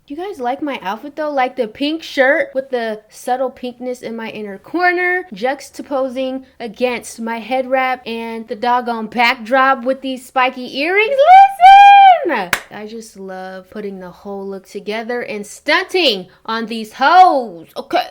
You guys like my outfit though? Like the pink shirt with the subtle pinkness in my inner corner, juxtaposing against my head wrap and the doggone backdrop with these spiky earrings. Listen! I just love putting the whole look together and stunting on these hoes. Okay.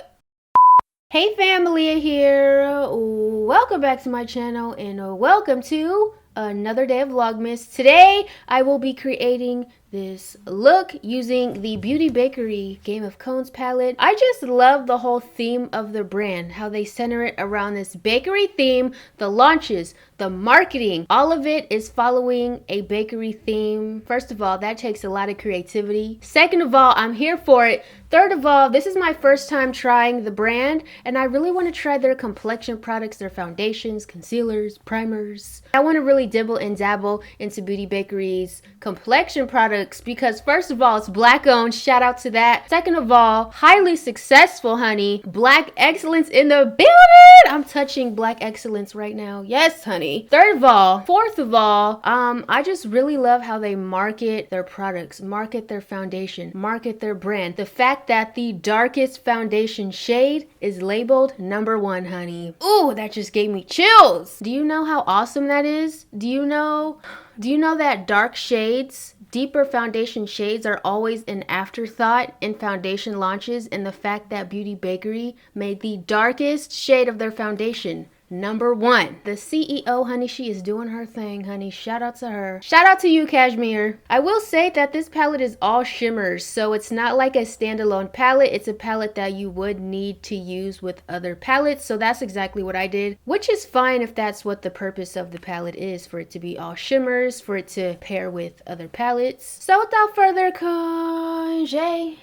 Hey family here. Welcome back to my channel and welcome to another day of Vlogmas. Today I will be creating this look using the Beauty Bakerie Game of Cones palette. I just love the whole theme of the brand, how they center it around this bakery theme, the launches, the marketing, all of it is following a bakery theme. First of all, that takes a lot of creativity. Second of all, I'm here for it. Third of all, this is my first time trying the brand and I really want to try their complexion products, their foundations, concealers, primers. I want to really dibble and dabble into Beauty Bakerie's complexion products because first of all, it's black owned, shout out to that. Second of all, highly successful, honey. Black excellence in the building. I'm touching black excellence right now. Yes, honey. Third of all, fourth of all, I just really love how they market their products, market their foundation, market their brand. The fact that the darkest foundation shade is labeled #1, honey. Ooh, that just gave me chills. Do you know how awesome that is? Do you know that dark shades, deeper foundation shades are always an afterthought in foundation launches, and the fact that Beauty Bakerie made the darkest shade of their foundation #1. The CEO, honey, she is doing her thing, honey. Shout out to her. Shout out to you, Cashmere. I will say that this palette is all shimmers, so it's not like a standalone palette. It's a palette that you would need to use with other palettes, so that's exactly what I did, which is fine if that's what the purpose of the palette is, for it to be all shimmers, for it to pair with other palettes. So without further congé,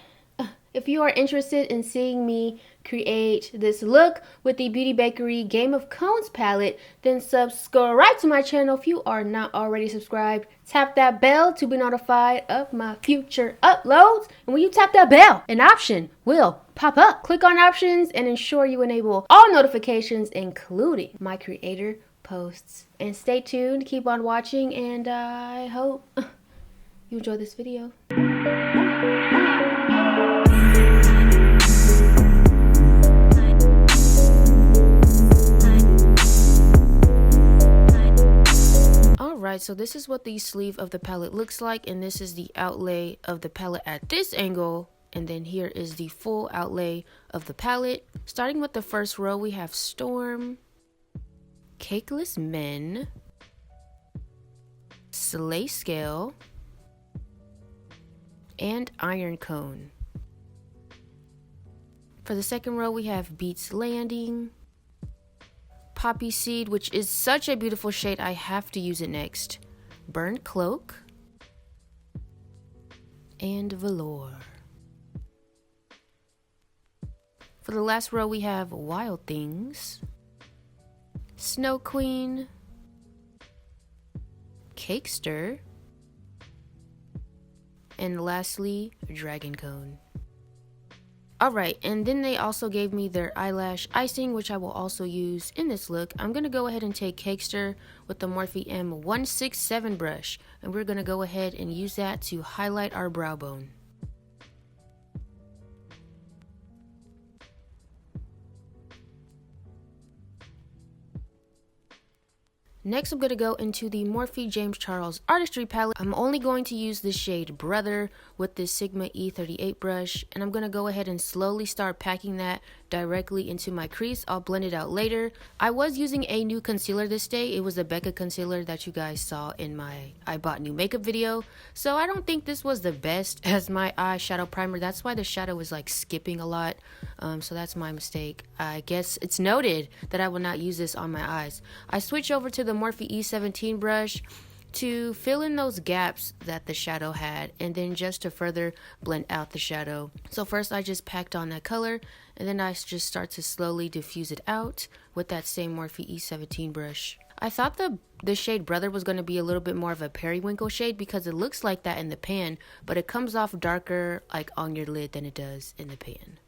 if you are interested in seeing me create this look with the Beauty Bakerie Game of Cones palette, then subscribe to my channel if you are not already subscribed. Tap that bell to be notified of my future uploads. And when you tap that bell, an option will pop up. Click on options and ensure you enable all notifications, including my creator posts. And stay tuned, keep on watching, and I hope you enjoy this video. Alright, so this is what the sleeve of the palette looks like, and this is the outlay of the palette at this angle, and then here is the full outlay of the palette. Starting with the first row, we have Storm, Cakeless Men, Slay Scale, and Iron Cone. For the second row, we have Beats Landing, Poppy Seed, which is such a beautiful shade, I have to use it next, Burnt Cloak, and Velour. For the last row, we have Wild Things, Snow Queen, Cakester, and lastly, Dragon Cone. Alright, and then they also gave me their eyelash icing, which I will also use in this look. I'm going to go ahead and take Cakester with the Morphe M167 brush, and we're going to go ahead and use that to highlight our brow bone. Next, I'm going to go into the Morphe James Charles Artistry palette. I'm only going to use the shade Brother with this Sigma E38 brush, and I'm going to go ahead and slowly start packing that directly into my crease. I'll blend it out later. I was using a new concealer this day. It was a Becca concealer that you guys saw in my I bought new makeup video, so I don't think this was the best as my eyeshadow primer. That's why the shadow was like skipping a lot, so that's my mistake. I guess it's noted that I will not use this on my eyes. I switch over to the Morphe E17 brush to fill in those gaps that the shadow had, and then just to further blend out the shadow. So first I just packed on that color, and then I just start to slowly diffuse it out with that same Morphe E17 brush. I thought the shade Brother was going to be a little bit more of a periwinkle shade because it looks like that in the pan, but it comes off darker like on your lid than it does in the pan.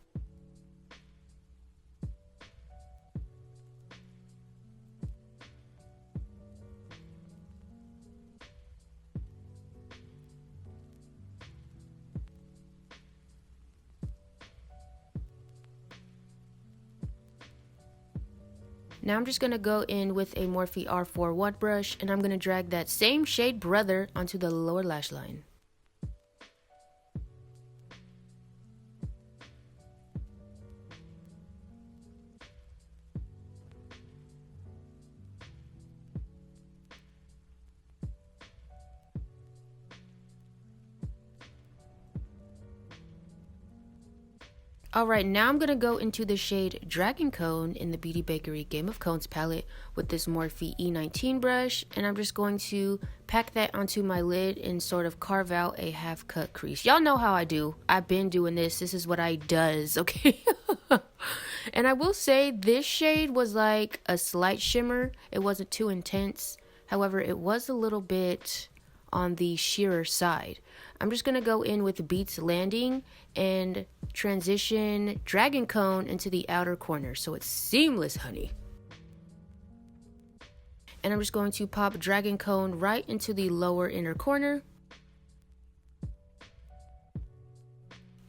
Now I'm just going to go in with a Morphe R41 brush, and I'm going to drag that same shade Brother onto the lower lash line. Alright, now I'm going to go into the shade Dragon Cone in the Beauty Bakerie Game of Cones palette with this Morphe E19 brush, and I'm just going to pack that onto my lid and sort of carve out a half cut crease. Y'all know how I do. I've been doing this. This is what I does, okay? And I will say this shade was like a slight shimmer. It wasn't too intense. However, it was a little bit on the sheerer side. I'm just going to go in with Beats Landing and transition Dragon Cone into the outer corner so it's seamless, honey. And I'm just going to pop Dragon Cone right into the lower inner corner.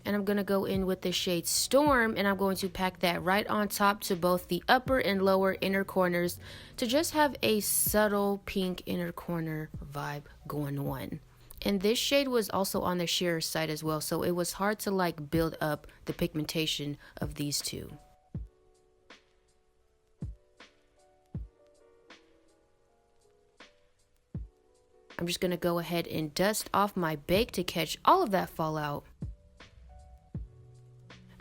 And I'm going to go in with the shade Storm, and I'm going to pack that right on top to both the upper and lower inner corners to just have a subtle pink inner corner vibe going on. And this shade was also on the sheerer side as well, so it was hard to like build up the pigmentation of these two. I'm just going to go ahead and dust off my bake to catch all of that fallout.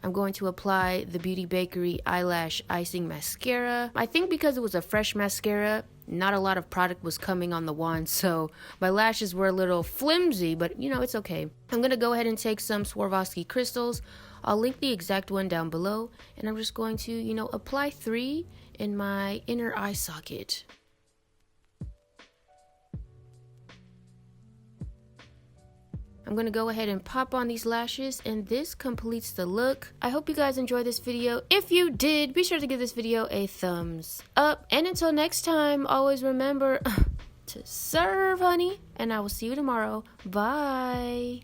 I'm going to apply the Beauty Bakerie Eyelash Icing Mascara. I think because it was a fresh mascara, not a lot of product was coming on the wand, so my lashes were a little flimsy, but you know, it's okay. I'm going to go ahead and take some Swarovski crystals. I'll link the exact one down below, and I'm just going to, you know, apply 3 in my inner eye socket. I'm going to go ahead and pop on these lashes, and this completes the look. I hope you guys enjoyed this video. If you did, be sure to give this video a thumbs up. And until next time, always remember to serve, honey. And I will see you tomorrow. Bye.